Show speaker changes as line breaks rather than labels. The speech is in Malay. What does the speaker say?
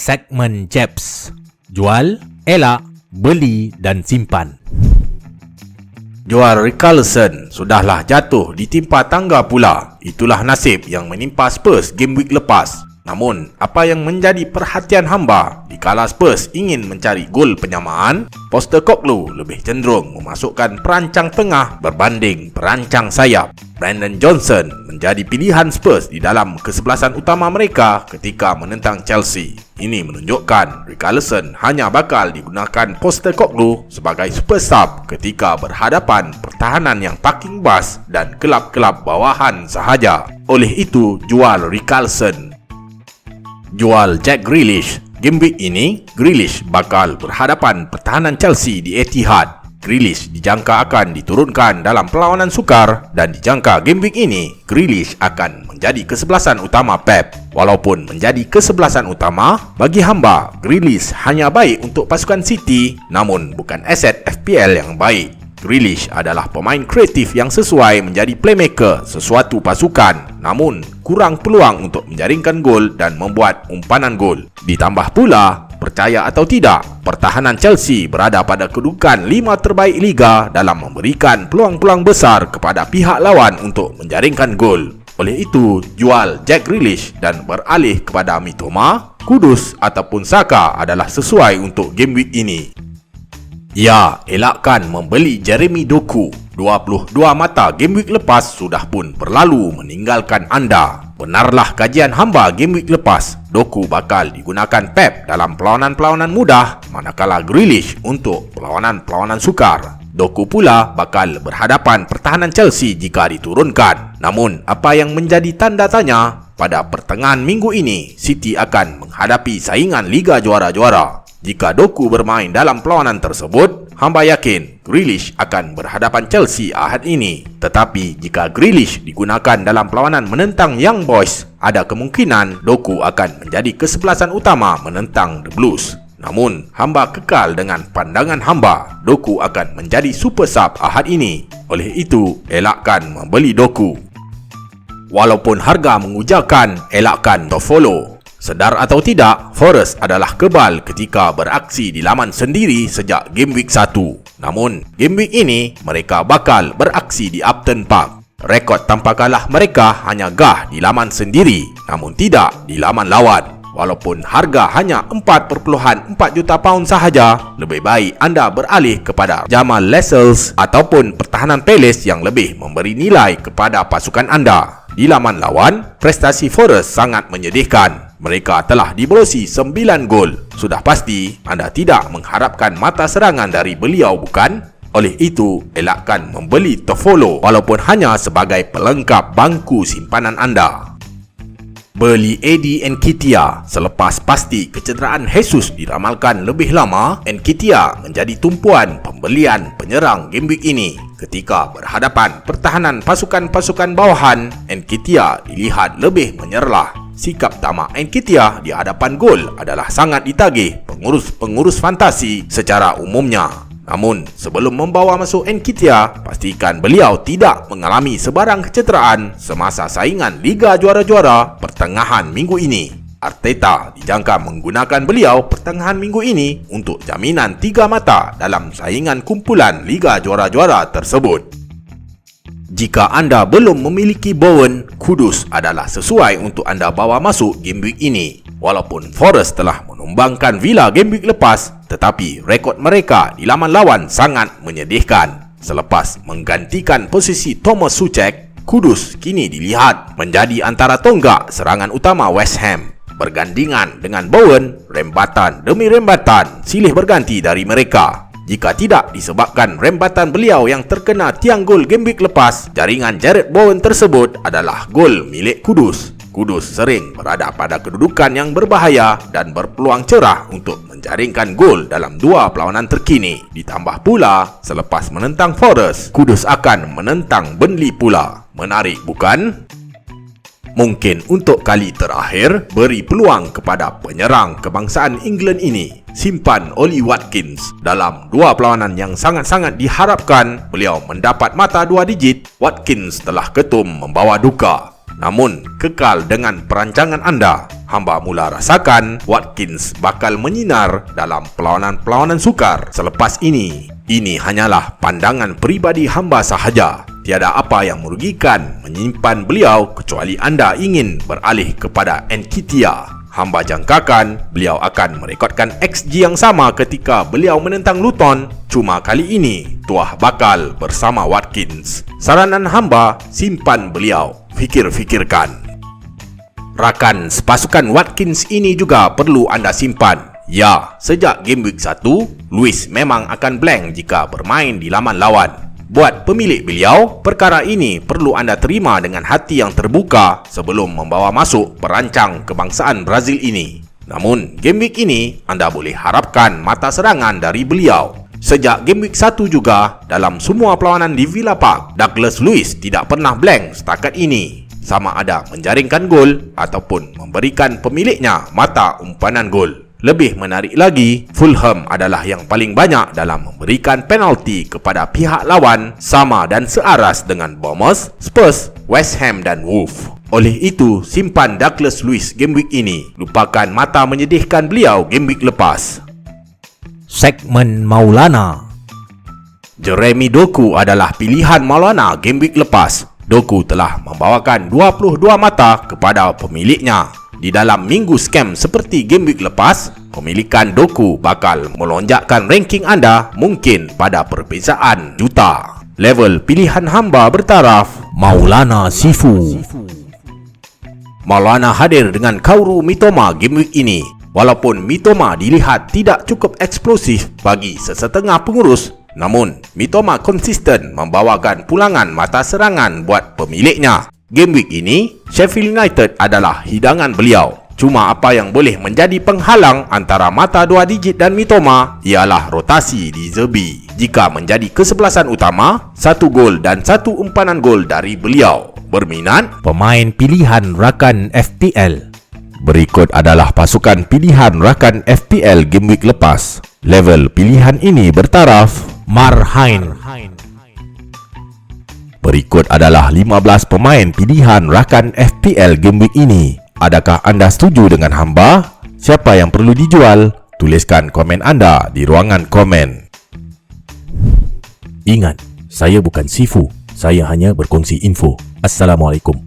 segmen JEPS. Jual, elak, beli dan simpan.
Joel Richarlison sudahlah jatuh ditimpa tangga pula. Itulah nasib yang menimpa Spurs game week lepas. Namun, apa yang menjadi perhatian hamba dikala Spurs ingin mencari gol penyamaan, Postecoglou lebih cenderung memasukkan perancang tengah berbanding perancang sayap. Brendan Johnson menjadi pilihan Spurs di dalam kesebelasan utama mereka ketika menentang Chelsea. Ini menunjukkan Richarlison hanya bakal digunakan Postecoglou sebagai super sub ketika berhadapan pertahanan yang parking bus dan kelab-kelab bawahan sahaja. Oleh itu, jual Richarlison. Jual Jack Grealish. Game week ini, Grealish bakal berhadapan pertahanan Chelsea di Etihad. Grealish dijangka akan diturunkan dalam perlawanan sukar dan dijangka game week ini, Grealish akan menjadi kesebelasan utama Pep. Walaupun menjadi kesebelasan utama, bagi hamba, Grealish hanya baik untuk pasukan City, namun bukan aset FPL yang baik. Grealish adalah pemain kreatif yang sesuai menjadi playmaker sesuatu pasukan, namun kurang peluang untuk menjaringkan gol dan membuat umpanan gol. Ditambah pula, percaya atau tidak, pertahanan Chelsea berada pada kedudukan 5 terbaik liga dalam memberikan peluang-peluang besar kepada pihak lawan untuk menjaringkan gol. Oleh itu, jual Jack Grealish dan beralih kepada Mitoma, Kudus ataupun Saka adalah sesuai untuk game week ini. Ya, elakkan membeli Jeremy Doku. 22 mata game week lepas sudah pun berlalu meninggalkan anda. Benarlah kajian hamba game week lepas, Doku bakal digunakan Pep dalam perlawanan-perlawanan mudah, manakala Grealish untuk perlawanan-perlawanan sukar. Doku pula bakal berhadapan pertahanan Chelsea jika diturunkan. Namun, apa yang menjadi tanda tanya, pada pertengahan minggu ini, City akan menghadapi saingan Liga Juara-Juara. Jika Doku bermain dalam perlawanan tersebut, hamba yakin Grealish akan berhadapan Chelsea Ahad ini. Tetapi jika Grealish digunakan dalam perlawanan menentang Young Boys, ada kemungkinan Doku akan menjadi kesebelasan utama menentang The Blues. Namun, hamba kekal dengan pandangan hamba, Doku akan menjadi super sub Ahad ini. Oleh itu, elakkan membeli Doku. Walaupun harga mengujakan, elakkan Toffolo. Sedar atau tidak, Forest adalah kebal ketika beraksi di laman sendiri sejak game week 1. Namun, game week ini mereka bakal beraksi di Upton Park. Rekod tanpa kalah mereka hanya gah di laman sendiri, namun tidak di laman lawan. Walaupun harga hanya 4.4 juta pound sahaja, lebih baik anda beralih kepada Jamal Lascelles ataupun pertahanan Palace yang lebih memberi nilai kepada pasukan anda. Di laman lawan, prestasi Forest sangat menyedihkan. Mereka telah dibolosi 9 gol. Sudah pasti anda tidak mengharapkan mata serangan dari beliau, bukan? Oleh itu, elakkan membeli Toffolo walaupun hanya sebagai pelengkap bangku simpanan anda. Beli Eddie Nketiah. Selepas pasti kecederaan Jesus diramalkan lebih lama, Nketiah menjadi tumpuan pembelian penyerang game week ini. Ketika berhadapan pertahanan pasukan-pasukan bawahan, Nketiah dilihat lebih menyerlah. Sikap tamak Nketiah di hadapan gol adalah sangat ditagih pengurus-pengurus fantasi secara umumnya. Namun, sebelum membawa masuk Nketiah, pastikan beliau tidak mengalami sebarang kecederaan semasa saingan Liga Juara-Juara pertengahan minggu ini. Arteta dijangka menggunakan beliau pertengahan minggu ini untuk jaminan 3 mata dalam saingan kumpulan Liga Juara-Juara tersebut. Jika anda belum memiliki Bowen, Kudus adalah sesuai untuk anda bawa masuk game week ini. Walaupun Forest telah menumbangkan Villa game week lepas, tetapi rekod mereka di laman lawan sangat menyedihkan. Selepas menggantikan posisi Thomas Soucek, Kudus kini dilihat menjadi antara tonggak serangan utama West Ham. Bergandingan dengan Bowen, rembatan demi rembatan silih berganti dari mereka. Jika tidak disebabkan rembatan beliau yang terkena tiang gol game week lepas, jaringan Jarrod Bowen tersebut adalah gol milik Kudus. Kudus sering berada pada kedudukan yang berbahaya dan berpeluang cerah untuk menjaringkan gol dalam 2 perlawanan terkini. Ditambah pula, selepas menentang Forest, Kudus akan menentang Burnley pula. Menarik, bukan? Mungkin untuk kali terakhir, beri peluang kepada penyerang kebangsaan England ini. Simpan Ollie Watkins. Dalam 2 perlawanan yang sangat-sangat diharapkan beliau mendapat mata 2 digit, Watkins telah ketum membawa duka. Namun, kekal dengan perancangan anda, hamba mula rasakan Watkins bakal menyinar dalam perlawanan-perlawanan sukar selepas ini. Ini hanyalah pandangan peribadi hamba sahaja. Tiada apa yang merugikan menyimpan beliau kecuali anda ingin beralih kepada Enkitia. Hamba jangkakan beliau akan merekodkan XG yang sama ketika beliau menentang Luton. Cuma kali ini, tuah bakal bersama Watkins. Saranan hamba, simpan beliau. Fikir-fikirkan. Rakan sepasukan Watkins ini juga perlu anda simpan. Ya, sejak game week 1, Luis memang akan blank jika bermain di laman lawan. Buat pemilik beliau, perkara ini perlu anda terima dengan hati yang terbuka sebelum membawa masuk perancang kebangsaan Brazil ini. Namun, game week ini anda boleh harapkan mata serangan dari beliau. Sejak game week 1 juga, dalam semua perlawanan di Villa Park, Douglas Luiz tidak pernah blank setakat ini. Sama ada menjaringkan gol ataupun memberikan pemiliknya mata umpanan gol. Lebih menarik lagi, Fulham adalah yang paling banyak dalam memberikan penalti kepada pihak lawan, sama dan searas dengan Bournemouth, Spurs, West Ham dan Wolves. Oleh itu, simpan Douglas Luiz game week ini. Lupakan mata menyedihkan beliau game week lepas.
Segmen Maulana.
Jeremy Doku adalah pilihan Maulana game week lepas. Doku telah membawakan 22 mata kepada pemiliknya. Di dalam minggu scam seperti game week lepas, pemilikan Doku bakal melonjakkan ranking anda mungkin pada perbezaan juta. Level pilihan hamba bertaraf
Maulana Sifu.
Maulana hadir dengan Kaoru Mitoma game week ini. Walaupun Mitoma dilihat tidak cukup eksplosif bagi sesetengah pengurus, namun Mitoma konsisten membawakan pulangan mata serangan buat pemiliknya. Game week ini, Sheffield United adalah hidangan beliau. Cuma apa yang boleh menjadi penghalang antara mata 2 digit dan Mitoma ialah rotasi di Zerbi. Jika menjadi kesebelasan utama, 1 gol dan 1 umpanan gol dari beliau. Berminat?
Pemain pilihan rakan FPL.
Berikut adalah pasukan pilihan rakan FPL game week lepas. Level pilihan ini bertaraf
Marhain.
Berikut adalah 15 pemain pilihan rakan FPL game week ini. Adakah anda setuju dengan hamba? Siapa yang perlu dijual? Tuliskan komen anda di ruangan komen.
Ingat, saya bukan Sifu. Saya hanya berkongsi info. Assalamualaikum.